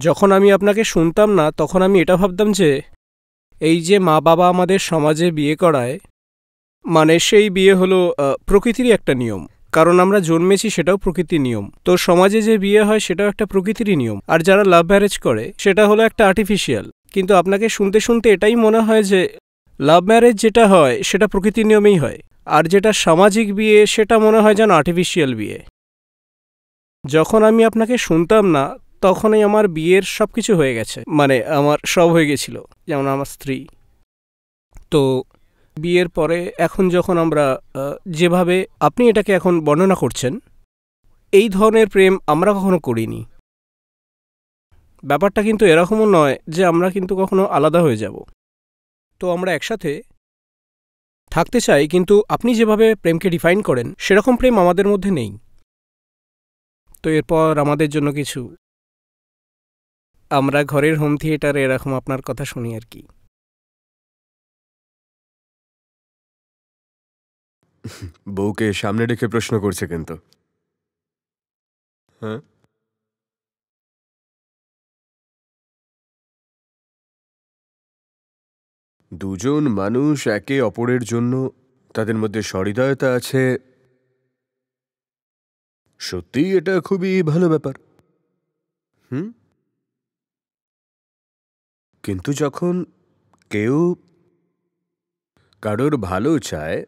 যখন আমি আপনাকে শুনতাম না তখন আমি এটা ভাবতাম যে এই যে মা বাবা আমাদের সমাজে বিয়ে করায় মানে সেই বিয়ে হলো প্রকৃতিরই একটা নিয়ম, কারণ আমরা জন্মেছি সেটাও প্রকৃতির নিয়ম। তো সমাজে যে বিয়ে হয় সেটাও একটা প্রকৃতিরই নিয়ম, আর যারা লাভ ম্যারেজ করে সেটা হলো একটা আর্টিফিশিয়াল। কিন্তু আপনাকে শুনতে শুনতে এটাই মনে হয় যে লাভ ম্যারেজ যেটা হয় সেটা প্রকৃতির নিয়মেই হয়, আর যেটা সামাজিক বিয়ে সেটা মনে হয় যেন আর্টিফিশিয়াল বিয়ে। যখন আমি আপনাকে শুনতাম না তখনই আমার বিয়ের সব কিছু হয়ে গেছে, মানে আমার সব হয়ে গেছিল, যেমন আমার স্ত্রী। তো বিয়ের পরে এখন যখন আমরা যেভাবে আপনি এটাকে এখন বর্ণনা করছেন, এই ধরনের প্রেম আমরা কখনো করিনি। ব্যাপারটা কিন্তু এরকমও নয় যে আমরা কিন্তু কখনো আলাদা হয়ে যাব। তো আমরা একসাথে থাকতে চাই, কিন্তু আপনি যেভাবে প্রেমকে ডিফাইন করেন সেরকম প্রেম আমাদের মধ্যে নেই। তো এরপর আমাদের জন্য কিছু আমরা ঘরের হোম থিয়েটারে এরকম আপনার কথা শুনি আর কি। বউকে সামনে রেখে প্রশ্ন করছে কিন্তু। হ্যাঁ, দুজন মানুষ একে অপরের জন্য তাদের মধ্যে সহৃদয়তা আছে, সত্যিই এটা খুবই ভালো ব্যাপার। হুম, কিন্তু যখন কেউ কারোর ভালো চায়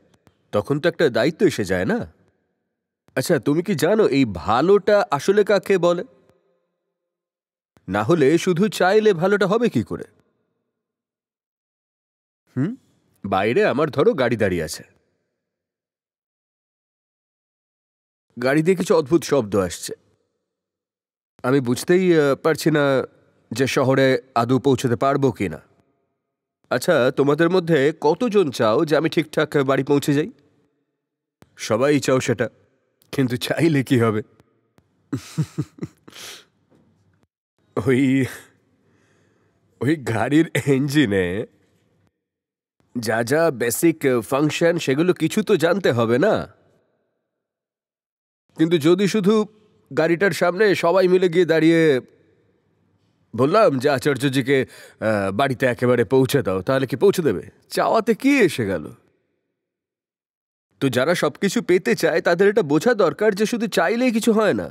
তখন তো একটা দায়িত্ব এসে যায় না? আচ্ছা, তুমি কি জানো এই ভালোটা আসলে কাকে বলে? না হলে শুধু চাইলে ভালোটা হবে কি করে? হুম, বাইরে আমার ধরো গাড়ি দাঁড়িয়ে আছে, গাড়ি দিয়ে কিছু অদ্ভুত শব্দ আসছে, আমি বুঝতেই পারছি না যে শহরে আদৌ পৌঁছতে পারবো কিনা। আচ্ছা, তোমাদের মধ্যে কতজন চাও যে আমি ঠিকঠাক বাড়ি পৌঁছে যাই? সবাই চাও সেটা, কিন্তু চাইলে কি হবে? ওই ওই গাড়ির ইঞ্জিনে যা যা বেসিক ফাংশন সেগুলো কিছু তো জানতে হবে না? কিন্তু যদি শুধু গাড়িটার সামনে সবাই মিলে গিয়ে দাঁড়িয়ে বললাম যে আচার্যজিকে বাড়িতে একেবারে পৌঁছে দাও, তাহলে কি পৌঁছে দেবে? চাওয়াতে কি এসে গেল? তো যারা সবকিছু পেতে চায় তাদের এটা বোঝা দরকার যে শুধু চাইলেই কিছু হয় না।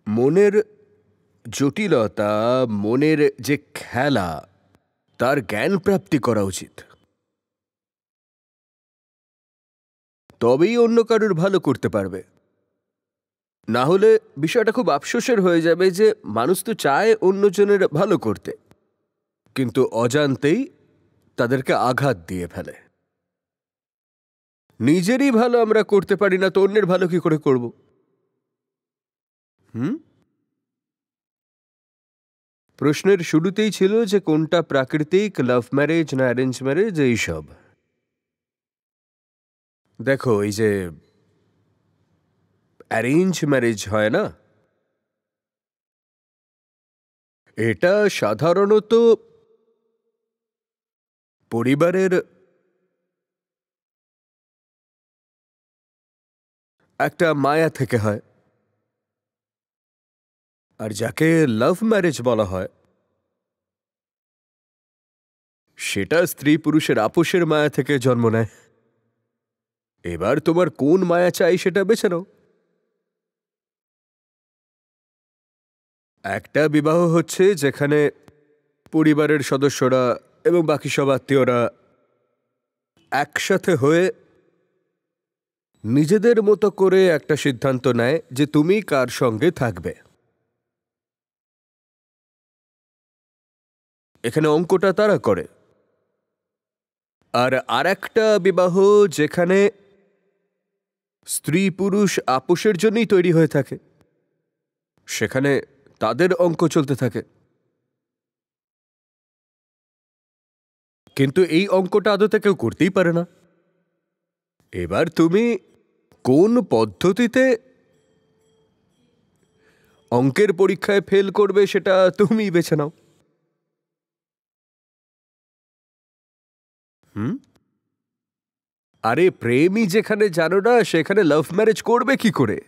মনের জটিলতা, মনের যে খেলা, তার জ্ঞান প্রাপ্তি করা উচিত, তবেই অন্য কারুর ভালো করতে পারবে। না হলে বিষয়টা খুব আফসোসের হয়ে যাবে যে মানুষ তো চায় অন্যজনের ভালো করতে, কিন্তু অজান্তেই তাদেরকে আঘাত দিয়ে ফেলে। নিজেরই ভালো আমরা করতে পারি না, তো অন্যের ভালো কি করে করব? হুম, প্রশ্নের শুরুতেই ছিল যে কোনটা প্রাকৃতিক, লাভ ম্যারেজ না অ্যারেঞ্জ ম্যারেজ, এইসব। দেখো, এই যে অ্যারেঞ্জ ম্যারেজ হয় না, এটা সাধারণত পরিবারের একটা মায়া থেকে হয়, আর যাকে লাভ ম্যারেজ বলা হয় সেটা স্ত্রী পুরুষের আপোষের মায়া থেকে জন্ম নেয়। এবার তোমার কোন মায়া চাই সেটা বেছে নাও। একটা বিবাহ হচ্ছে যেখানে পরিবারের সদস্যরা এবং বাকি সব আত্মীয়রা একসাথে হয়ে নিজেদের মতো করে একটা সিদ্ধান্ত নেয় যে তুমি কার সঙ্গে থাকবে। এখানে অঙ্কটা তারা করে। আর আরেকটা বিবাহ যেখানে স্ত্রী পুরুষ আপোষের জন্যই তৈরি হয়ে থাকে, সেখানে তাদের অঙ্ক চলতে থাকে। কিন্তু এই অঙ্কটা আদতে কেউ করতেই পারে না। এবার তুমি কোন পদ্ধতিতে অঙ্কের পরীক্ষায় ফেল করবে সেটা তুমিই বেছে নাও। হুম, আরে প্রেমই যেখানে জানো না সেখানে লাভ ম্যারেজ করবে কি করে?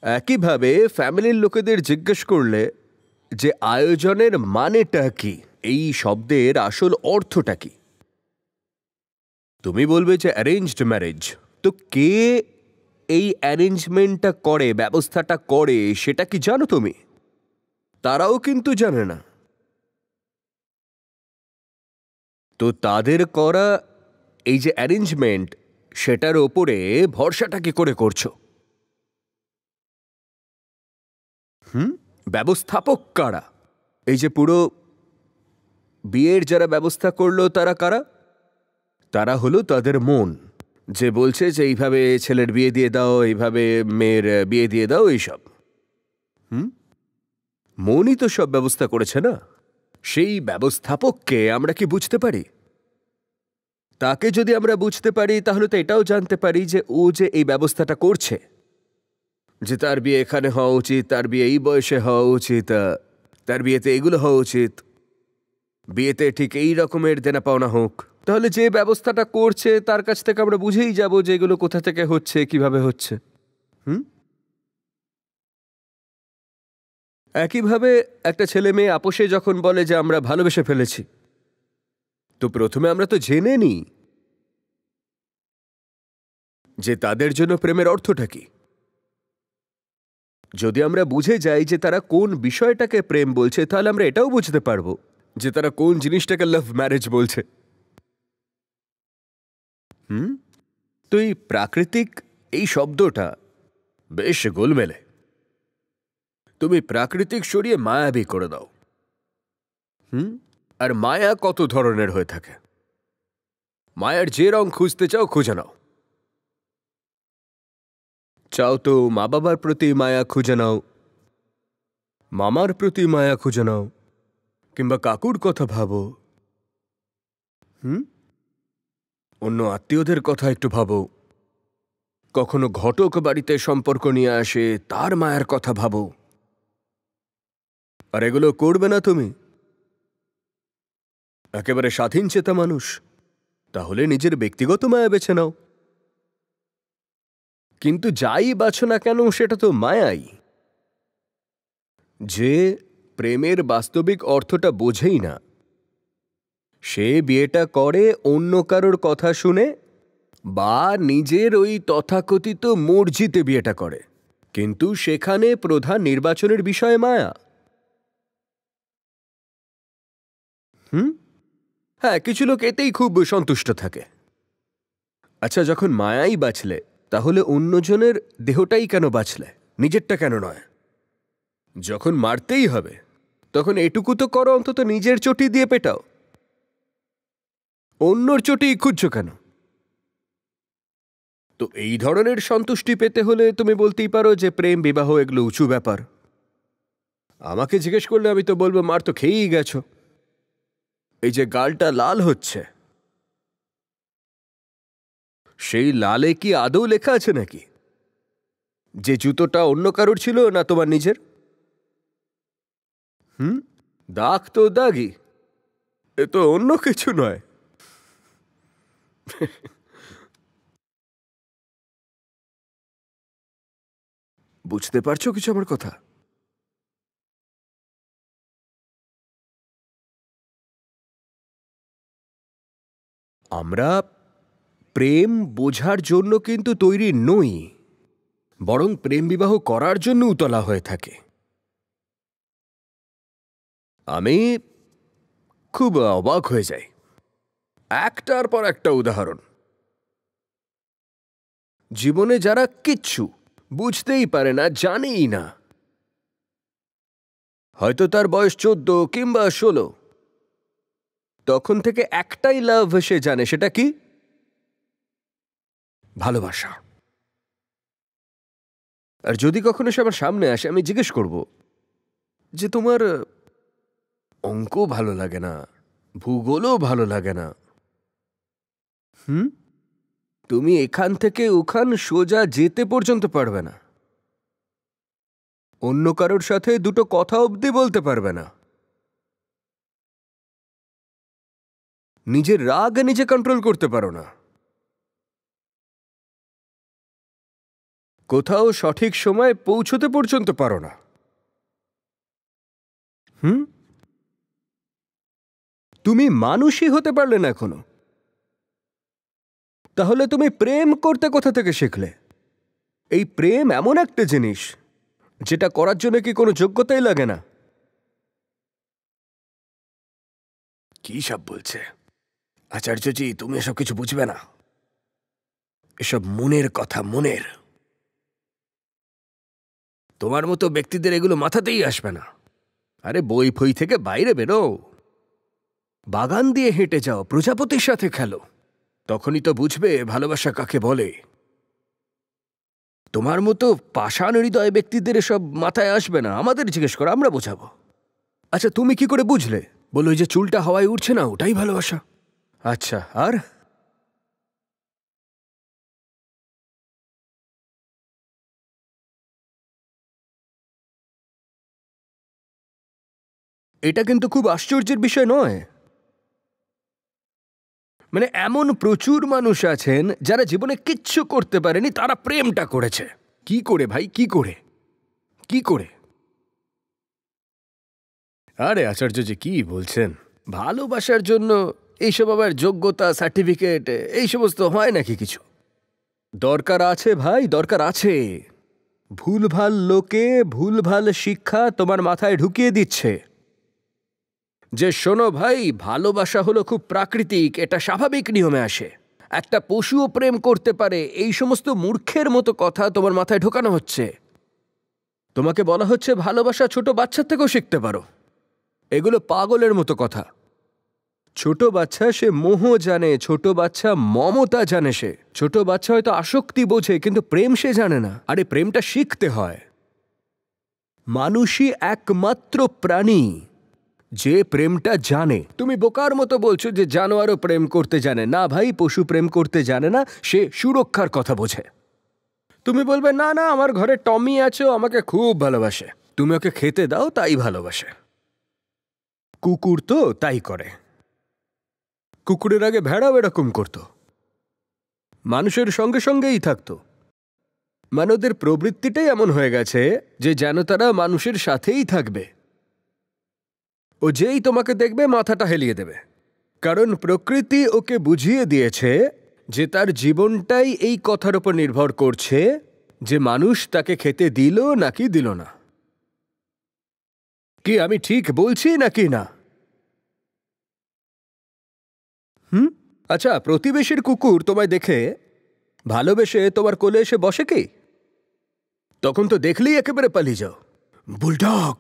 একইভাবে ফ্যামিলির লোকেদের জিজ্ঞেস করলে যে আয়োজনের মানেটা কি, এই শব্দের আসল অর্থটা কি, তুমি বলবে যে অ্যারেঞ্জড ম্যারেজ। তো কে এই অ্যারেঞ্জমেন্টটা করে, ব্যবস্থাটা করে, সেটা কি জানো তুমি? তারাও কিন্তু জানে না। তো তাদের করা এই যে অ্যারেঞ্জমেন্ট, সেটার ওপরে ভরসাটা কি করে করছো? ব্যবস্থাপক কারা? এই যে পুরো বিয়ের যারা ব্যবস্থা করলো তারা কারা? তারা হলো তাদের মন, যে বলছে যে এইভাবে ছেলের বিয়ে দিয়ে দাও, এইভাবে মেয়ের বিয়ে দিয়ে দাও, এইসব। মনই তো সব ব্যবস্থা করেছে না? সেই ব্যবস্থাপককে আমরা কি বুঝতে পারি? তাকে যদি আমরা বুঝতে পারি তাহলে তো এটাও জানতে পারি যে ও যে এই ব্যবস্থাটা করছে, যে তার বিয়ে এখানে হওয়া উচিত, তার বিয়ে এই বয়সে হওয়া উচিত, তার বিয়েতে এগুলো হওয়া উচিত, বিয়েতে ঠিক এই রকমের দেনা পাওনা হোক। তাহলে যে ব্যবস্থাটা করছে তার কাছ থেকে আমরা বুঝেই যাব যে এগুলো কোথা থেকে হচ্ছে, কিভাবে হচ্ছে। একইভাবে একটা ছেলে মেয়ে আপোষে যখন বলে যে আমরা ভালোবেসে ফেলেছি, তো প্রথমে আমরা তো জেনে নিই যে তাদের জন্য প্রেমের অর্থটা কি। যদি আমরা বুঝে যাই যে তারা কোন বিষয়টাকে প্রেম বলছে, তাহলে আমরা এটাও বুঝতে পারবো যে তারা কোন জিনিসটাকে লাভ ম্যারেজ বলছে। তো এই প্রাকৃতিক এই শব্দটা বেশ গোলমেলে। তুমি প্রাকৃতিক সরিয়ে মায়াবী করে দাও। আর মায়া কত ধরনের হয়ে থাকে। মায়ার যে রং খুঁজতে চাও খুঁজে নাও। চাও তো মা বাবার প্রতি মায়া খুঁজে নাও, মামার প্রতি মায়া খুঁজে নাও, কিংবা কাকুর কথা ভাবো, অন্য আত্মীয়দের কথা একটু ভাবো, কখনো ঘটক বাড়িতে সম্পর্ক নিয়ে আসে, তার মায়ার কথা ভাবো। আর এগুলো করবে না তুমি, একেবারে স্বাধীন চেতা মানুষ, তাহলে নিজের ব্যক্তিগত মায়া বেছে নাও। কিন্তু যাই বাছো না কেন সেটা তো মায়াই। যে প্রেমের বাস্তবিক অর্থটা বোঝেই না, সে বিয়েটা করে অন্য কারোর কথা শুনে, বা নিজের ওই তথাকথিত মর্জিতে বিয়েটা করে, কিন্তু সেখানে প্রধান নির্বাচনের বিষয়ে মায়া। হ্যাঁ, কিছু লোক এতেই খুব সন্তুষ্ট থাকে। আচ্ছা, যখন মায়াই বাঁচলে, তাহলে অন্যজনের দেহটাই কেন বাঁচলে, নিজেরটা কেন নয়? যখন মারতেই হবে তখন এটুকু তো করো, অন্তত নিজের চটি দিয়ে পেটাও। অন্যর চটি খুঁজছো কেন? তো এই ধরনের সন্তুষ্টি পেতে হলে তুমি বলতেই পারো যে প্রেম বিবাহ এগুলো উঁচু ব্যাপার। আমাকে জিজ্ঞেস করলে আমি তো বলবো মার তো খেয়েই গেছো। এই যে গালটা লাল হচ্ছে, সেই লালে কি আদৌ লেখা আছে নাকি যে জুতোটা অন্য কারোর ছিল না তোমার নিজের? দাগ তো দাগই, এ তো অন্য কিছু নয়। বুঝতে পারছো কিছু আমার কথা? আমরা প্রেম বোঝার জন্য কিন্তু তৈরি নই, বরং প্রেম বিবাহ করার জন্য উতলা হয়ে থাকে। আমি খুব অবাক হয়ে যাই, একটার পর একটা উদাহরণ। জীবনে যারা কিচ্ছু বুঝতেই পারে না, জানেই না, হয়তো তার বয়স 14 কিংবা 16, তখন থেকে একটাই লাভ সে জানে, সেটা কি? ভালোবাসা। আর যদি কখনো সে আমার সামনে আসে, আমি জিজ্ঞেস করব যে তোমার অঙ্ক ভালো লাগে না, ভূগোলও ভালো লাগে না, তুমি এখান থেকে ওখান সোজা যেতে পর্যন্ত পারবে না, অন্য কারোর সাথে দুটো কথা অবধি বলতে পারবে না, নিজের রাগ নিজে কন্ট্রোল করতে পারো না, কোথাও সঠিক সময় পৌঁছতে পর্যন্ত পারো না। তুমি মানুষই হতে পারলে না এখনো, তাহলে তুমি প্রেম করতে কোথা থেকে শিখলে? এই প্রেম এমন একটা জিনিস যেটা করার জন্য কি কোনো যোগ্যতাই লাগে না। কি সব বলছে আচার্যজি, তুমি এসব কিছু বুঝবে না, এসব মনের কথা, মনের। তোমার মতো ব্যক্তিদের এগুলো মাথাতেই আসবে না। আরে বই ফই থেকে বাইরে বেরো, বাগান দিয়ে হেঁটে যাও, প্রজাপতির সাথে খেলো, তখনই তো বুঝবে ভালোবাসা কাকে বলে। তোমার মতো পাষাণ হৃদয় ব্যক্তিদের এসব মাথায় আসবে না। আমাদের জিজ্ঞেস করো, আমরা বোঝাবো। আচ্ছা, তুমি কি করে বুঝলে? বলো, ওই যে চুলটা হাওয়ায় উঠছে না, ওটাই ভালোবাসা। আচ্ছা, আর এটা কিন্তু খুব আশ্চর্যের বিষয় নয়। মানে এমন প্রচুর মানুষ আছেন যারা জীবনে কিচ্ছু করতে পারেনি, তারা প্রেমটা করেছে। কি করে ভাই, কি করে, কি করে? আরে আচার্যজি, কি বলছেন? ভালোবাসার জন্য এইসব আবার যোগ্যতা, সার্টিফিকেট, এই সমস্ত হয় নাকি কিছু? দরকার আছে ভাই, দরকার আছে। ভুলভাল লোকে ভুলভাল শিক্ষা তোমার মাথায় ঢুকিয়ে দিচ্ছে যে শোনো ভাই, ভালোবাসা হলো খুব প্রাকৃতিক, এটা স্বাভাবিক নিয়মে আসে, একটা পশুও প্রেম করতে পারে। এই সমস্ত মূর্খের মতো কথা তোমার মাথায় ঢোকানো হচ্ছে। তোমাকে বলা হচ্ছে ভালোবাসা ছোট বাচ্চার থেকেও শিখতে পারো। এগুলো পাগলের মতো কথা। ছোট বাচ্চা সে মোহ জানে, ছোট বাচ্চা মমতা জানে, সে ছোট বাচ্চা হয়তো আসক্তি বোঝে, কিন্তু প্রেম সে জানে না। আরে প্রেমটা শিখতে হয়। মানুষই একমাত্র প্রাণী যে প্রেমটা জানে। তুমি বোকার মতো বলছো যে জানোয়ারও প্রেম করতে জানে না। ভাই, পশু প্রেম করতে জানে না, সে সুরক্ষার কথা বোঝে। তুমি বলবে না না, আমার ঘরে টমি আছে, ও আমাকে খুব ভালোবাসে। তুমি ওকে খেতে দাও, তাই ভালোবাসে। কুকুর তো তাই করে। কুকুরের আগে ভেড়াও এরকম করত, মানুষের সঙ্গে সঙ্গেই থাকতো। মানে ওদের প্রবৃত্তিটাই এমন হয়ে গেছে যে যেন তারা মানুষের সাথেই থাকবে। ও যেই তোমাকে দেখবে মাথাটা হেলিয়ে দেবে, কারণ প্রকৃতি ওকে বুঝিয়ে দিয়েছে যে তার জীবনটাই এই কথার উপর নির্ভর করছে যে মানুষ তাকে খেতে দিল নাকি দিল না। কি আমি ঠিক বলছি নাকি না? আচ্ছা, প্রতিবেশীর কুকুর তোমায় দেখে ভালোবেসে তোমার কোলে এসে বসে কি? তখন তো দেখলেই একেবারে পালিয়ে যাও, বুলডগ।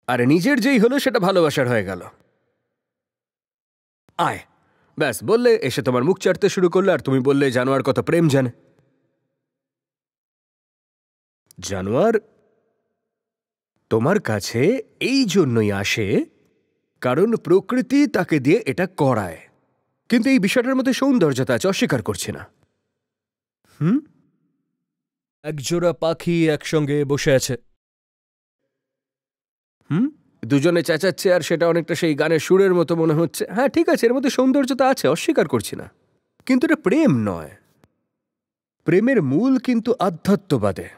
আরে নিজের যেই হলো সেটা ভালোবাসার হয়ে গেল। আয়, ব্যাস বললে, এসে তোমার মুখ চাটতে শুরু করলে, আর তুমি বললে জানোয়ার কত প্রেম জানে। জানোয়ার তোমার কাছে এই জন্যই আসে কারণ প্রকৃতি তাকে দিয়ে এটা করায়। কিন্তু এই বিষয়টার মধ্যে সৌন্দর্যতা আছে, অস্বীকার করছি না। একজোড়া পাখি একসঙ্গে বসে আছে, দুজনে চেঁচাচ্ছে, আর সেটা অনেকটা সেই গানের সুরের মতো মনে হচ্ছে। হ্যাঁ ঠিক আছে, এর মধ্যে সৌন্দর্যতা আছে, অস্বীকার করছি না, কিন্তু এটা প্রেম নয়। প্রেমের মূল কিন্তু আধ্যাত্মবাদে।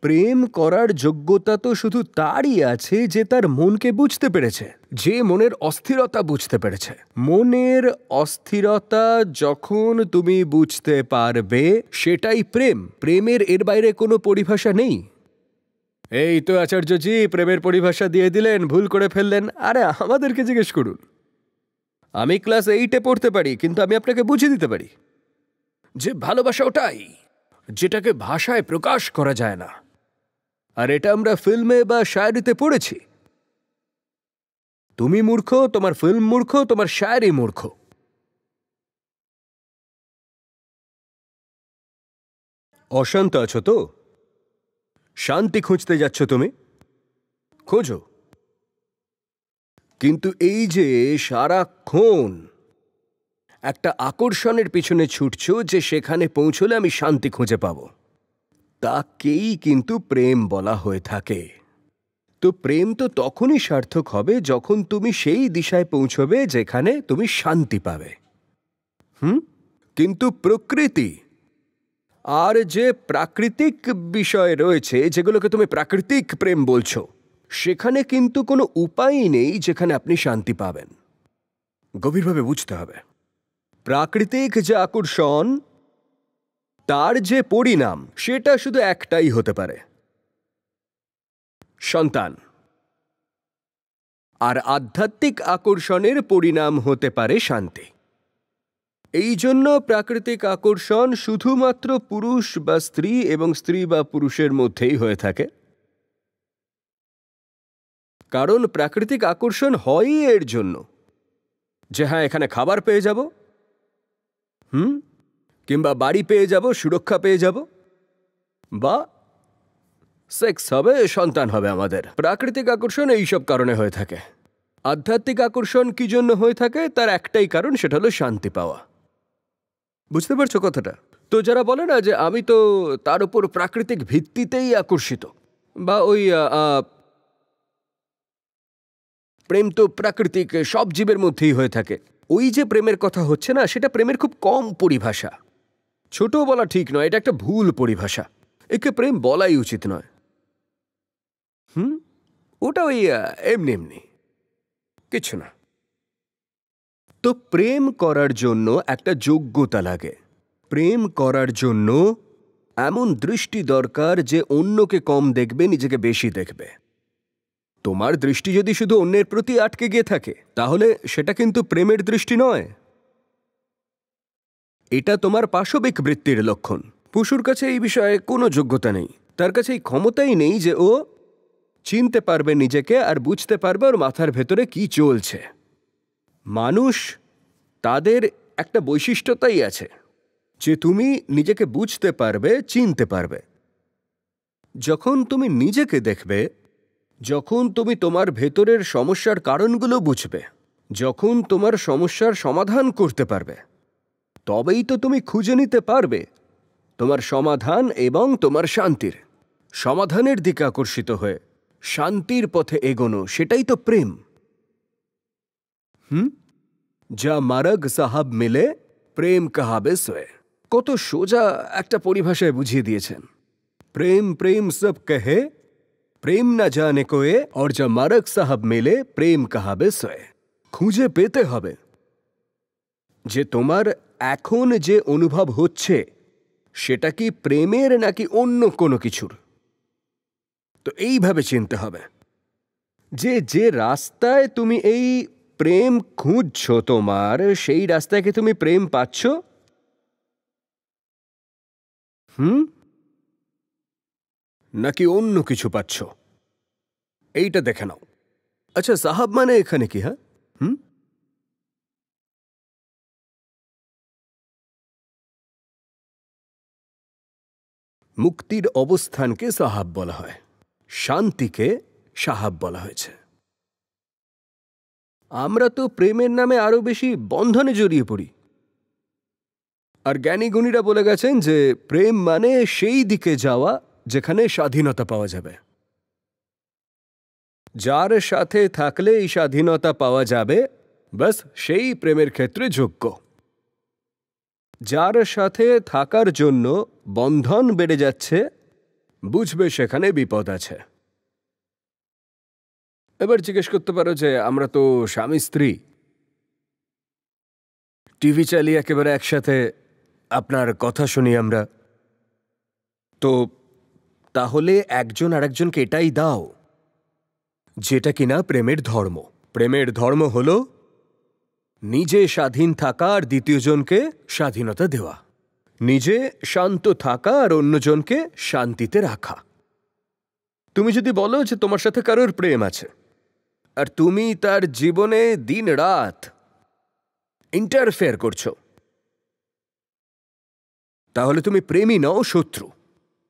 প্রেম করার যোগ্যতা তো শুধু তারই আছে যে তার মনকে বুঝতে পেরেছে, যে মনের অস্থিরতা বুঝতে পেরেছে। মনের অস্থিরতা যখন তুমি বুঝতে পারবে, সেটাই প্রেম। প্রেমের এর বাইরে কোনো পরিভাষা নেই। এই তো আচার্যজি প্রেমের পরিভাষা দিয়ে দিলেন, ভুল করে ফেললেন। আরে আমাদেরকে জিজ্ঞেস করুন। আমি ক্লাস 8-এ পড়তে পারি, কিন্তু আমি আপনাকে বুঝিয়ে দিতে পারি যে ভালোবাসা ওটাই যেটাকে ভাষায় প্রকাশ করা যায় না। আর এটা আমরা ফিল্মে বা শায়রিতে পড়েছি। তুমি মূর্খ, তোমার ফিল্ম মূর্খ, তোমার শায়রি মূর্খ। অশান্ত আছো তো? শান্তি খুঁজতে যাচ্ছ তুমি, খোঁজো। কিন্তু এই যে সারাক্ষণ একটা আকর্ষণের পিছনে ছুটছো যে সেখানে পৌঁছলে আমি শান্তি খুঁজে পাবো, তাকেই কিন্তু প্রেম বলা হয়ে থাকে। তো প্রেম তো তখনই সার্থক হবে যখন তুমি সেই দিশায় পৌঁছবে যেখানে তুমি শান্তি পাবে। কিন্তু প্রকৃতি আর যে প্রাকৃতিক বিষয় রয়েছে, যেগুলোকে তুমি প্রাকৃতিক প্রেম বলছো, সেখানে কিন্তু কোনো উপায় নেই যেখানে আপনি শান্তি পাবেন। গভীরভাবে বুঝতে হবে, প্রাকৃতিক যে আকর্ষণ, তার যে পরিণাম, সেটা শুধু একটাই হতে পারে, সন্তান। আর আধ্যাত্মিক আকর্ষণের পরিণাম হতে পারে শান্তি। এই জন্য প্রাকৃতিক আকর্ষণ শুধুমাত্র পুরুষ বা স্ত্রী এবং স্ত্রী বা পুরুষের মধ্যেই হয়ে থাকে, কারণ প্রাকৃতিক আকর্ষণ হয়ই এর জন্য যে হ্যাঁ, এখানে খাবার পেয়ে যাব, কিংবা বাড়ি পেয়ে যাব, সুরক্ষা পেয়ে যাব, বা সেক্স হবে, সন্তান হবে আমাদের। প্রাকৃতিক আকর্ষণ এইসব কারণে হয়ে থাকে। আধ্যাত্মিক আকর্ষণ কি জন্য হয়ে থাকে? তার একটাই কারণ, সেটা হলো শান্তি পাওয়া। বুঝতে পারছো কথাটা? তো যারা বলে না যে আমি তো তার উপর প্রাকৃতিক ভিত্তিতেই আকর্ষিত, বা ওই প্রেম তো প্রাকৃতিক, সব জীবের মধ্যেই হয়ে থাকে, ওই যে প্রেমের কথা হচ্ছে না, সেটা প্রেমের খুব কম পরিভাষা। ছোট বলা ঠিক নয়, এটা একটা ভুল পরিভাষা। একে প্রেম বলাই উচিত নয়। ওটা ওই এমনি এমনি কিছু না। তো প্রেম করার জন্য একটা যোগ্যতা লাগে। প্রেম করার জন্য এমন দৃষ্টি দরকার যে অন্যকে কম দেখবে, নিজেকে বেশি দেখবে। তোমার দৃষ্টি যদি শুধু অন্যের প্রতি আটকে গিয়ে থাকে, তাহলে সেটা কিন্তু প্রেমের দৃষ্টি নয়, এটা তোমার পাশবিক বৃত্তির লক্ষণ। পশুর কাছে এই বিষয়ে কোনো যোগ্যতা নেই, তার কাছে এই ক্ষমতাই নেই যে ও চিনতে পারবে নিজেকে আর বুঝতে পারবে ওর মাথার ভেতরে কি চলছে। মানুষ, তাদের একটা বৈশিষ্ট্যতাই আছে যে তুমি নিজেকে বুঝতে পারবে, চিনতে পারবে। যখন তুমি নিজেকে দেখবে, যখন তুমি তোমার ভেতরের সমস্যার কারণগুলো বুঝবে, যখন তোমার সমস্যার সমাধান করতে পারবে, তবেই তো তুমি খুঁজে নিতে পারবে তোমার সমাধান এবং তোমার শান্তির। সমাধানের দিকে আকর্ষিত হয়ে শান্তির পথে এগোনো, সেটাই তো প্রেম। যা মারগ সাহাব মিলে প্রেম কাহাবে সোয়ে। কত সোজা একটা পরিভাষায় বুঝিয়ে দিয়েছেন। প্রেম প্রেম সব কহে, প্রেম না জানে কোয়ে, और যা মারগ সাহাব মিলে প্রেম কাহাবে সোয়ে। খুঁজে পেতে হবে যে তোমার এখন যে অনুভব হচ্ছে, সেটা কি প্রেমের নাকি অন্য কোনো কিছুর। তো এইভাবে চিনতে হবে যে যে রাস্তায় তুমি এই প্রেম খুঁজছো, তোমার সেই রাস্তায় কি তুমি প্রেম পাচ্ছ? নাকি অন্য কিছু পাচ্ছ? এইটা দেখে নাও। আচ্ছা, সাহাব মানে এখানে কি? হ্যাঁ, মুক্তির অবস্থানকে সাহাব বলা হয়, শান্তিকে সাহাব বলা হয়েছে। আমরা তো প্রেমের নামে আরো বেশি বন্ধনে জড়িয়ে পড়ি। আর জ্ঞানী গুণীরা বলে গেছেন যে প্রেম মানে সেই দিকে যাওয়া যেখানে স্বাধীনতা পাওয়া যাবে। যার সাথে থাকলে এই স্বাধীনতা পাওয়া যাবে, ব্যাস সেই প্রেমের ক্ষেত্রে যোগ্য। যার সাথে থাকার জন্য বন্ধন বেড়ে যাচ্ছে, বুঝবে সেখানে বিপদ আছে। এবার জিজ্ঞেস করতে পারো যে আমরা তো স্বামী স্ত্রী, টিভি চালিয়ে একেবারে একসাথে আপনার কথা শুনি আমরা, তো তাহলে একজন আরেকজনকে এটাই দাও যেটা কিনা প্রেমের ধর্ম। প্রেমের ধর্ম হলো নিজে স্বাধীন থাকা আর দ্বিতীয়জনকে স্বাধীনতা দেওয়া, নিজে শান্ত থাকা আর অন্যজনকে শান্তিতে রাখা। তুমি যদি বলো যে তোমার সাথে কারোর প্রেম আছে আর তুমি তার জীবনে দিন রাত ইন্টারফেয়ার করছো, তাহলে তুমি প্রেমী নও, শত্রু।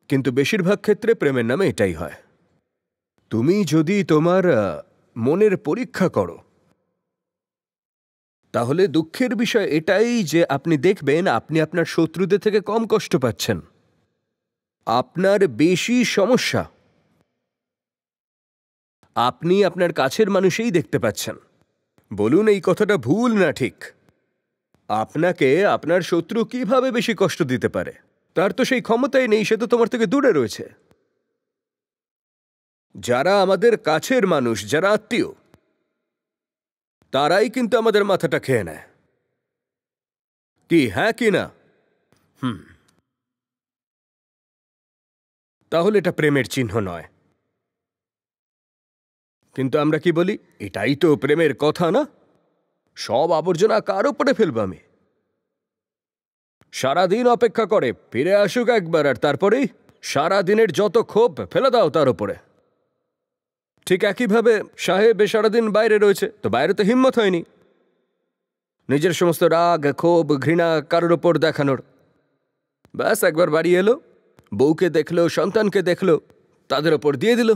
কিন্তু বেশিরভাগ ক্ষেত্রে প্রেমের নামে এটাই হয়। তুমি যদি তোমার মনের পরীক্ষা করো, তাহলে দুঃখের বিষয় এটাই যে আপনি দেখবেন আপনি আপনার শত্রুদের থেকে কম কষ্ট পাচ্ছেন, আপনার বেশি সমস্যা আপনি আপনার কাছের মানুষেই দেখতে পাচ্ছেন। বলুন এই কথাটা ভুল না ঠিক? আপনাকে আপনার শত্রু কিভাবে বেশি কষ্ট দিতে পারে? তার তো সেই ক্ষমতাই নেই, সে তো তোমার থেকে দূরে রয়েছে। যারা আমাদের কাছের মানুষ, যারা আত্মীয়, তারাই কিন্তু আমাদের মাথাটা খেয়ে নেয়। কি হ্যাঁ কি না? তাহলে এটা প্রেমের চিহ্ন নয়। কিন্তু আমরা কি বলি, এটাই তো প্রেমের কথা না? সব আবর্জনা কার উপরে ফেলবো আমি? সারাদিন অপেক্ষা করে ফিরে আসুক একবার, আর তারপরেই সারাদিনের যত ক্ষোভ ফেলে দাও তার উপরে। ঠিক একইভাবে সাহেব সারাদিন বাইরে রয়েছে, তো বাইরে তো হিম্মত হয়নি নিজের সমস্ত রাগ, ক্ষোভ, ঘৃণা কারোর ওপর দেখানোর। ব্যাস একবার বাড়ি এলো, বউকে দেখলো, সন্তানকে দেখলো, তাদের ওপর দিয়ে দিল।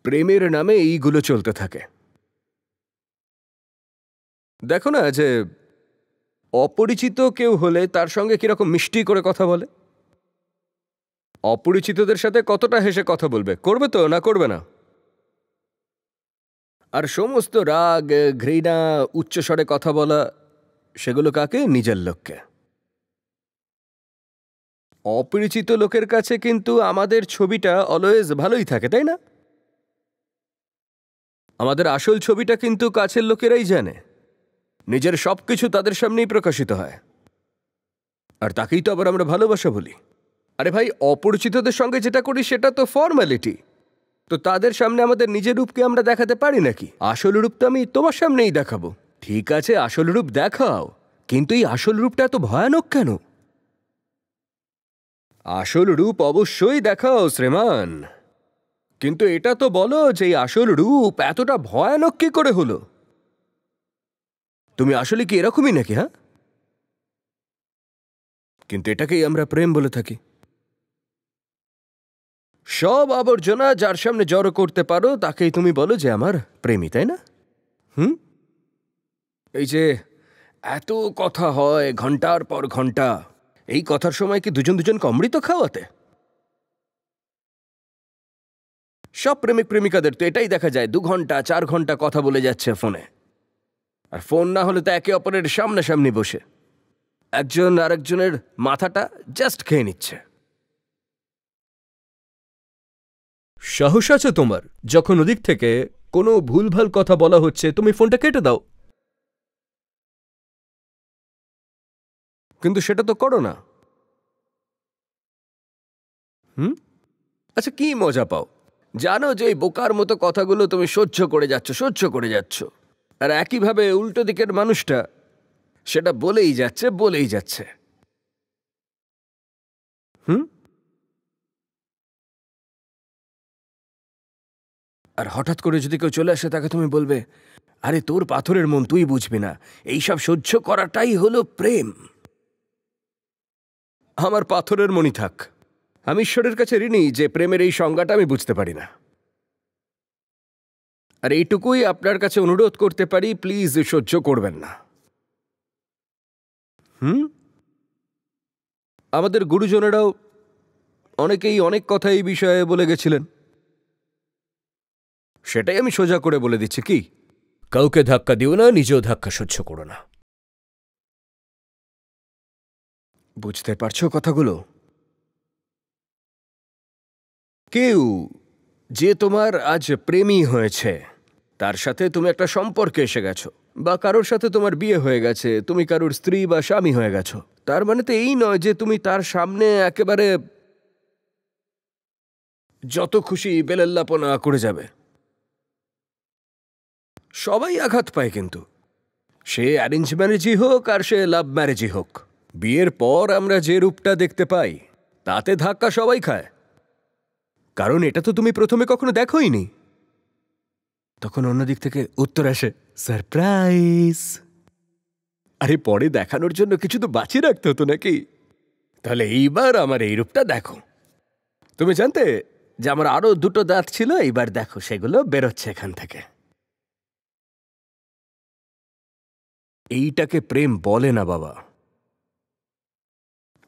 প্রেমের নামে এইগুলো চলতে থাকে। দেখো না যে অপরিচিত কেউ হলে তার সঙ্গে কিরকম মিষ্টি করে কথা বলে। অপরিচিতদের সাথে কতটা হেসে কথা বলবে, করবে তো না করবে না? আর সমস্ত রাগ, ঘৃণা, উচ্চস্বরে কথা বলা, সেগুলো কাকে? নিজের লোককে। অপরিচিত লোকের কাছে কিন্তু আমাদের ছবিটা অলওয়েজ ভালোই থাকে, তাই না? আমাদের আসল ছবিটা কিন্তু কাছের লোকেরাই জানে। নিজের সবকিছু তাদের সামনেই প্রকাশিত হয়, আর তাকেই তো আবার আমরা ভালোবাসা বলি। আরে ভাই, অপরিচিতদের সঙ্গে যেটা করি সেটা তো ফর্মালিটি। তো তাদের সামনে আমাদের নিজের রূপকে আমরা দেখাতে পারি নাকি? আসল রূপ তো আমি তোমার সামনেই দেখাবো। ঠিক আছে, আসল রূপ দেখাও, কিন্তু এই আসল রূপটা এত ভয়ানক কেন? আসল রূপ অবশ্যই দেখাও শ্রীমান, কিন্তু এটা তো বলো যে এই আসল রূপ এতটা ভয়ানক কি করে হলো? তুমি আসলে কি এরকমই নাকি? হ্যাঁ, কিন্তু এটাকেই আমরা প্রেম বলে থাকি। সব আবর্জনা যার সামনে জড়ো করতে পারো তাকেই তুমি বলো যে আমার প্রেমী, তাই না? এই যে এত কথা হয় ঘন্টার পর ঘন্টা, এই কথার সময় কি দুজন দুজনকে অমৃত খাওয়াতে? সব প্রেমিক প্রেমিকাদের তো এটাই দেখা যায়, 2 ঘন্টা 4 ঘন্টা কথা বলে যাচ্ছে ফোনে। আর ফোন না হলে তো একে অপরের সামনাসামনি বসে একজন আরেকজনের মাথাটা জাস্ট খেয়ে নিচ্ছে। সাহস আছে তোমার, যখন ওদিক থেকে কোনো ভুলভাল কথা বলা হচ্ছে তুমি ফোনটা কেটে দাও? কিন্তু সেটা তো করো না। আচ্ছা, কি মজা পাও? জানো যে এই বোকার মতো কথাগুলো তুমি সহ্য করে যাচ্ছ, আর একইভাবে উল্টো দিকের মানুষটা সেটা বলেই যাচ্ছে। আর হঠাৎ করে যদি কেউ চলে আসে, তাকে তুমি বলবে, আরে তোর পাথরের মন, তুই বুঝবি না, এইসব সহ্য করাটাই হলো প্রেম। আমার পাথরের মনই থাক, আমি ঈশ্বরের কাছে ঋণী যে প্রেমের এই সংজ্ঞাটা আমি বুঝতে পারি না। আর এইটুকুই আপনার কাছে অনুরোধ করতে পারি, প্লিজ সহ্য করবেন না। আমাদের গুরুজনেরাও অনেকেই অনেক কথা এই বিষয়ে বলে গেছিলেন, সেটাই আমি সোজা করে বলে দিচ্ছি। কি, কাউকে ধাক্কা দিও না, নিজেও ধাক্কা সহ্য করো না। বুঝতে পারছো কথাগুলো? কেউ যে তোমার আজ প্রেমী হয়েছে, তার সাথে তুমি একটা সম্পর্কে এসে গেছো, বা কারোর সাথে তোমার বিয়ে হয়ে গেছে, তুমি কারোর স্ত্রী বা স্বামী হয়ে গেছো, তার মানে তো এই নয় যে তুমি তার সামনে একেবারে যত খুশি বেলেল্লাপনা করে যাবে। সবাই আঘাত পায়, কিন্তু সে অ্যারেঞ্জ ম্যারেজই হোক আর সে লাভ ম্যারেজই হোক, বিয়ের পর আমরা যে রূপটা দেখতে পাই তাতে ধাক্কা সবাই খায়। কারণ এটা তো তুমি প্রথমে কখনো দেখোইনি। তখন অন্যদিক থেকে উত্তর আসে, সারপ্রাইজ। আরে পরে দেখানোর জন্য কিছু তো বাঁচিয়ে রাখতে হতো নাকি? তাহলে এইবার আমার এই রূপটা দেখো। তুমি জানতে যে আমার আরো 2টো দাঁত ছিল, এইবার দেখো সেগুলো বেরোচ্ছে এখান থেকে। এইটাকে প্রেম বলে না বাবা।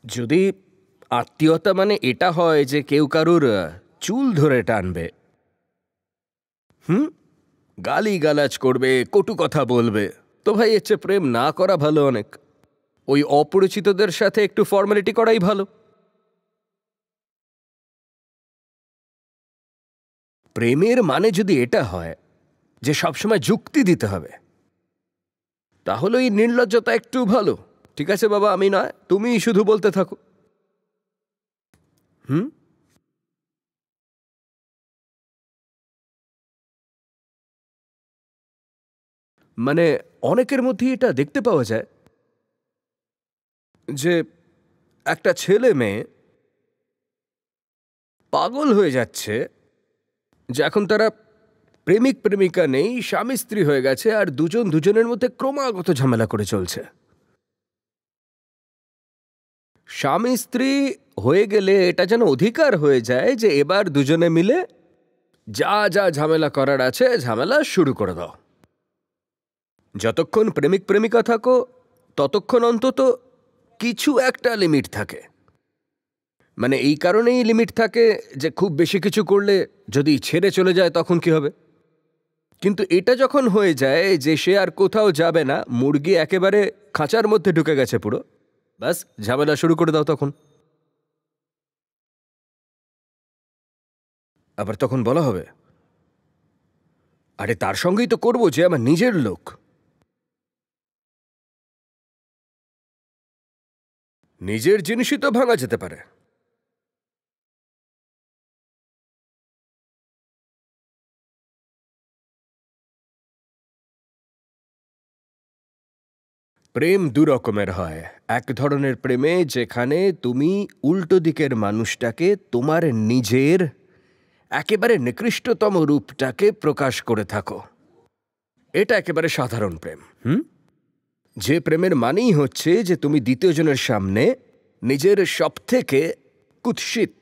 যদি আত্মীয়তা মানে এটা হয় যে কেউ কারুর চুল ধরে টানবে, গালি গালাজ করবে, কটু কথা বলবে, তো ভাই এর চেয়ে প্রেম না করা ভালো অনেক। ওই অপরিচিতদের সাথে একটু ফর্মালিটি করাই ভালো। প্রেমের মানে যদি এটা হয় যে সবসময় যুক্তি দিতে হবে, তাহলে এই নির্লজ্জতা একটু ভালো। ঠিক আছে বাবা, আমি নয়, তুমি শুধু বলতে থাকো। মানে অনেকের মধ্যে এটা দেখতে পাওয়া যায় যে একটা ছেলে মেয়ে পাগল হয়ে যাচ্ছে যে এখন তারা প্রেমিক প্রেমিকা নেই, স্বামী স্ত্রী হয়ে গেছে, আর দুজন দুজনের মধ্যে ক্রমাগত ঝামেলা করে চলছে। স্বামী স্ত্রী হয়ে গেলে এটা যেন অধিকার হয়ে যায় যে এবার দুজনে মিলে যা যা ঝামেলা করার আছে ঝামেলা শুরু করে দাও। যতক্ষণ প্রেমিক প্রেমিকা থাকো ততক্ষণ অন্তত কিছু একটা লিমিট থাকে। মানে এই কারণেই লিমিট থাকে যে খুব বেশি কিছু করলে যদি ছেড়ে চলে যায় তখন কি হবে। কিন্তু এটা যখন হয়ে যায় যে সে আর কোথাও যাবে না, মুরগি একেবারে খাঁচার মধ্যে ঢুকে গেছে পুরো, ব্যাস ঝামেলা শুরু করে দাও তখন। আবার তখন বলা হবে, আরে তার সঙ্গেই তো করবো যে আমার নিজের লোক। নিজের জিনিসই তো ভাঙা যেতে পারে। প্রেম দু রকমের হয়। এক ধরনের প্রেমে যেখানে তুমি উল্টো দিকের মানুষটাকে তোমার নিজের একেবারে নিকৃষ্টতম রূপটাকে প্রকাশ করে থাকো, এটা একেবারে সাধারণ প্রেম। যে প্রেমের মানেই হচ্ছে যে তুমি দ্বিতীয় জনের সামনে নিজের সবথেকে কুৎসিত,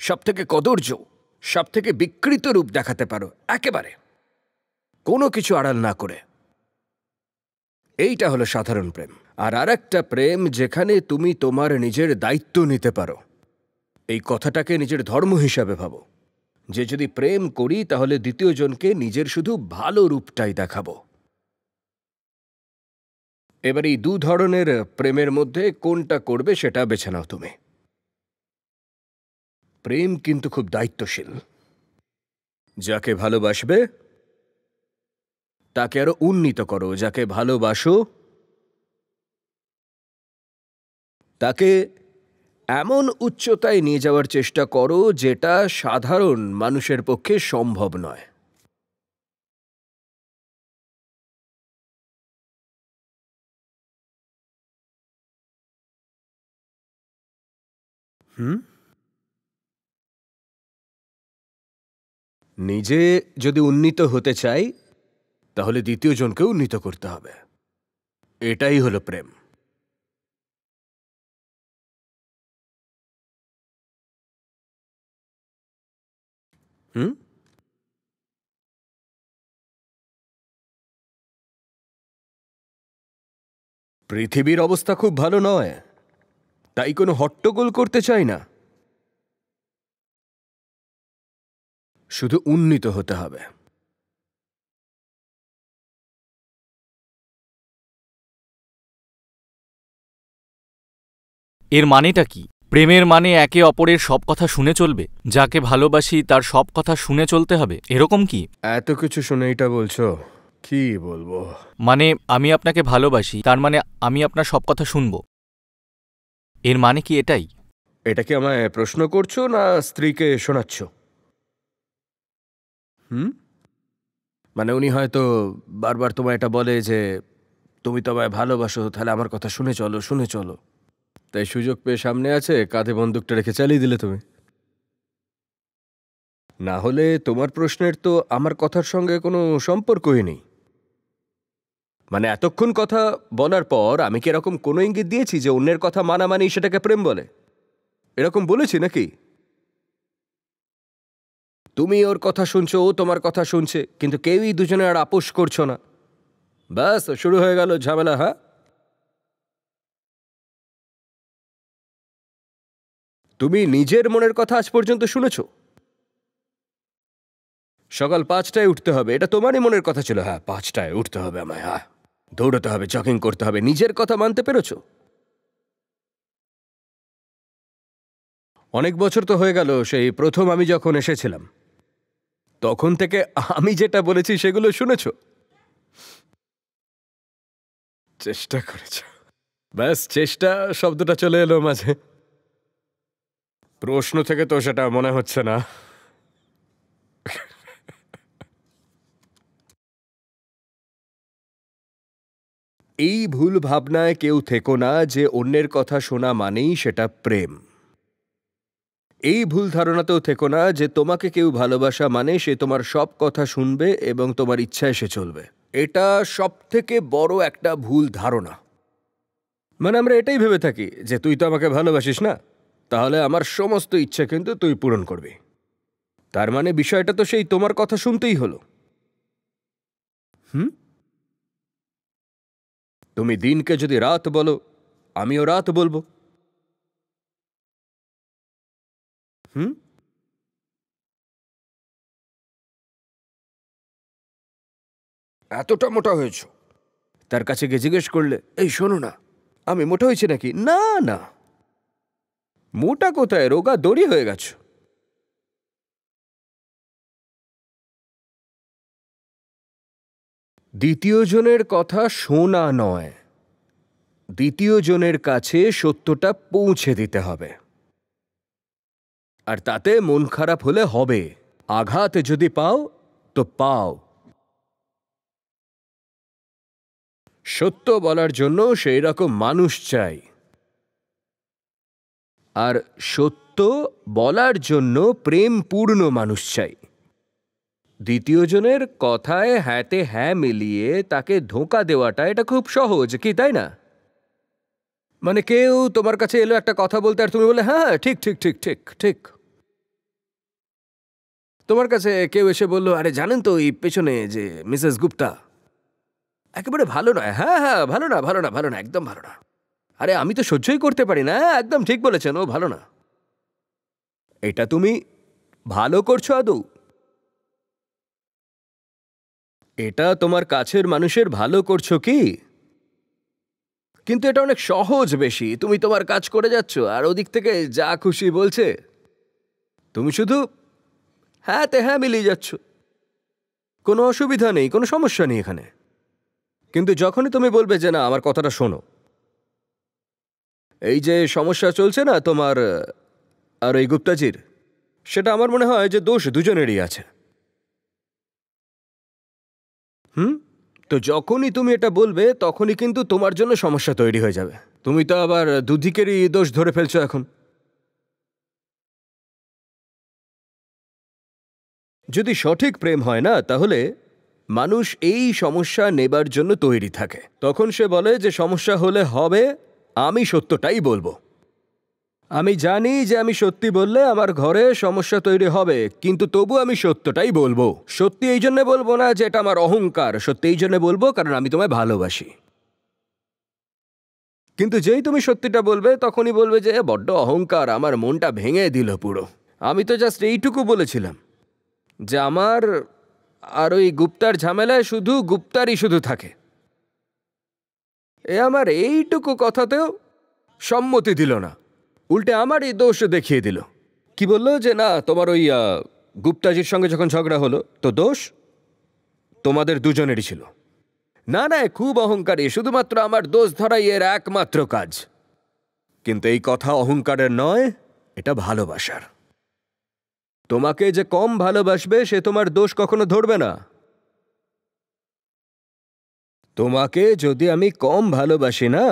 সবথেকে কদর্য, সবথেকে বিকৃত রূপ দেখাতে পারো, একেবারে কোনো কিছু আড়াল না করে। এইটা হলো সাধারণ প্রেম। আর আরেকটা প্রেম যেখানে তুমি তোমার নিজের দায়িত্ব নিতে পারো। এই কথাটাকে নিজের ধর্ম হিসাবে ভাবো যে যদি প্রেম করি তাহলে দ্বিতীয় জনকে নিজের শুধু ভালো রূপটাই দেখাবো। এবার এই দু ধরনের প্রেমের মধ্যে কোনটা করবে সেটা বেছে নাও তুমি। প্রেম কিন্তু খুব দায়িত্বশীল। যাকে ভালোবাসবে তাকে আরো উন্নীত করো, যাকে ভালোবাসো তাকে এমন উচ্চতায় নিয়ে যাওয়ার চেষ্টা করো যেটা সাধারণ মানুষের পক্ষে সম্ভব নয়। নিজে যদি উন্নীত হতে চাই তাহলে দ্বিতীয় জনকে উন্নীত করতে হবে। এটাই হলো প্রেম। পৃথিবীর অবস্থা খুব ভালো নয়, তাই কোনো হট্টগোল করতে চাই না, শুধু উন্নীত হতে হবে। এর মানেটা কি? প্রেমের মানে একে অপরের সব কথা শুনে চলবে? যাকে ভালোবাসি তার সব কথা শুনে চলতে হবে, এরকম কি? এত কিছু শুনে এটা বলছো, কি বলবো? মানে আমি আপনাকে ভালোবাসি, তার মানে আমি আপনার সব কথা শুনব, এর মানে কি এটাই? এটা কি আমায় প্রশ্ন করছো না স্ত্রীকে শোনাচ্ছ? মানে উনি হয়তো বারবার তোমায় এটা বলে যে তুমি তো আমায় ভালোবাসো, তাহলে আমার কথা শুনে চলো, শুনে চলো, তাই সুযোগ পেয়ে সামনে আছে কাঁধে বন্দুকটা রেখে চালিয়ে দিলে তুমি। না হলে তোমার প্রশ্নের তো আমার কথার সঙ্গে কোনো সম্পর্কই নেই। মানে এতক্ষণ কথা বলার পর আমি কি এরকম কোনো ইঙ্গিত দিয়েছি যে অন্যের কথা মানা মানি সেটাকে প্রেম বলে? এরকম বলেছি নাকি? তুমি ওর কথা শুনছো, ও তোমার কথা শুনছে, কিন্তু কেউই দুজনে আর আপোষ করছো না, ব্যাস শুরু হয়ে গেল ঝামেলা। হ্যাঁ, তুমি নিজের মনের কথা আজ পর্যন্ত শুনেছো? সকাল 5টায় উঠতে হবে, এটা তোমারই মনের কথা ছিল। হ্যাঁ, 5টায় উঠতে হবে আমায়, হ্যাঁ, দৌড়তে হবে, জগিং করতে হবে, নিজের কথা মানতে পেরেছো? অনেক বছর তো হয়ে গেল সেই প্রথম আমি যখন এসেছিলাম, তখন থেকে আমি যেটা বলেছি সেগুলো শুনেছ, চেষ্টা করেছ। ব্যাস, চেষ্টা শব্দটা চলে এলো মাঝে। প্রশ্ন থেকে তো সেটা মনে হচ্ছে না। এই ভুল ভাবনায় কেউ থেকো না যে অন্যের কথা শোনা মানেই সেটা প্রেম। এই ভুল ধারণাতেও থেকো না যে তোমাকে কেউ ভালোবাসা মানে সে তোমার সব কথা শুনবে এবং তোমার ইচ্ছায় সে চলবে। এটা সবথেকে বড় একটা ভুল ধারণা। মানে আমরা এটাই ভেবে থাকি যে তুই তো আমাকে ভালোবাসিস না, তাহলে আমার সমস্ত ইচ্ছা কিন্তু তুই পূরণ করবি। তার মানে বিষয়টা তো সেই তোমার কথা শুনতেই হলো। তুমি দিনকে যদি রাত বলো, আমিও রাত বলবো। এতটা মোটা হয়েছ, তার কাছে গিয়ে জিজ্ঞেস করলে, এই শোনো না, আমি মোটা হয়েছি নাকি? না না, মোটা কোথায়, রোগা দড়ি হয়ে গেছ। দ্বিতীয় জনের কথা শোনা নয়, দ্বিতীয় জনের কাছে সত্যটা পৌঁছে দিতে হবে। আর তাতে মন খারাপ হলে হবে, আঘাত যদি পাও তো পাও। সত্য বলার জন্য সেই রকম মানুষ চাই, আর সত্য বলার জন্য প্রেমপূর্ণ মানুষ চাই। দ্বিতীয় জনের কথায় হ্যাঁতে হ্যাঁ মিলিয়ে তাকে ধোঁকা দেওয়াটা এটা খুব সহজ, কি তাই না? মানে কেউ তোমার কাছে এলো একটা কথা বলতে, আর তুমি বলে হ্যাঁ ঠিক ঠিক ঠিক ঠিক ঠিক। তোমার কাছে কেউ এসে বললো, আরে জানেন তো এই পেছনে যে মিসেস গুপ্তা একেবারে ভালো নয়। হ্যাঁ হ্যাঁ, ভালো না ভালো না ভালো না, একদম ভালো না। আরে আমি তো সহ্যই করতে পারি না। একদম ঠিক বলেছেন, ও ভালো না। এটা তুমি ভালো করছো আদৌ? এটা তোমার কাছের মানুষের ভালো করছো কি? কিন্তু এটা অনেক সহজ বেশি। তুমি তোমার কাজ করে যাচ্ছ, আর ওদিক থেকে যা খুশি বলছে, তুমি শুধু হ্যাঁতে হ্যাঁ মিলিয়ে যাচ্ছ। কোনো অসুবিধা নেই, কোনো সমস্যা নেই এখানে। কিন্তু যখনই তুমি বলবে যে না, আমার কথাটা শোনো, এই যে সমস্যা চলছে না তোমার আর এই গুপ্তাজির, সেটা আমার মনে হয় যে দোষ দুজনেরই আছে। তো যখনই তুমি এটা বলবে তখনই কিন্তু তোমার জন্য সমস্যা তৈরি হয়ে যাবে। তুমি তো আবার দুদিকেরই দোষ ধরে ফেলছো এখন। যদি সঠিক প্রেম হয় না, তাহলে মানুষ এই সমস্যা নেবার জন্য তৈরি থাকে। তখন সে বলে যে সমস্যা হলে হবে, আমি সত্যটাই বলবো। আমি জানি যে আমি সত্যি বললে আমার ঘরে সমস্যা তৈরি হবে, কিন্তু তবু আমি সত্যটাই বলবো। সত্যি এই জন্য বলবো না যে এটা আমার অহংকার, সত্যি এই জন্য বলবো কারণ আমি তোমায় ভালোবাসি। কিন্তু যেই তুমি সত্যিটা বলবে তখনই বলবে যে বড্ড অহংকার, আমার মনটা ভেঙে দিল পুরো। আমি তো জাস্ট এইটুকু বলেছিলাম যে আমার আর ওই গুপ্তার ঝামেলায় শুধু গুপ্তারই শুধু থাকে। এ আমার এইটুকু কথাতেও সম্মতি দিল না, উল্টে আমারই দোষ দেখিয়ে দিল। কি বললো যে না, তোমার ওই গুপ্তাজির সঙ্গে যখন ঝগড়া হলো তো দোষ তোমাদের দুজনেরই ছিল। না না, খুব অহংকারী, শুধুমাত্র আমার দোষ ধরাই এর একমাত্র কাজ। কিন্তু এই কথা অহংকারের নয়, এটা ভালোবাসার। তোমাকে যে কম ভালোবাসবে সে তোমার দোষ কখনো ধরবে না। তোমাকে যদি আমি কম ভালোবাসি না,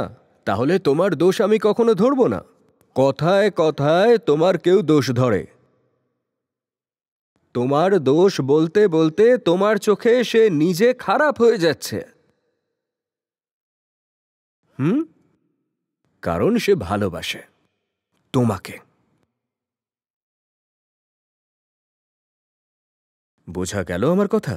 তাহলে তোমার দোষ আমি কখনো ধরব না। কথায় কথায় তোমার কেউ দোষ ধরে, তোমার দোষ বলতে বলতে তোমার চোখে সে নিজে খারাপ হয়ে যাচ্ছে। কারণ সে ভালোবাসে তোমাকে। বোঝা গেল আমার কথা?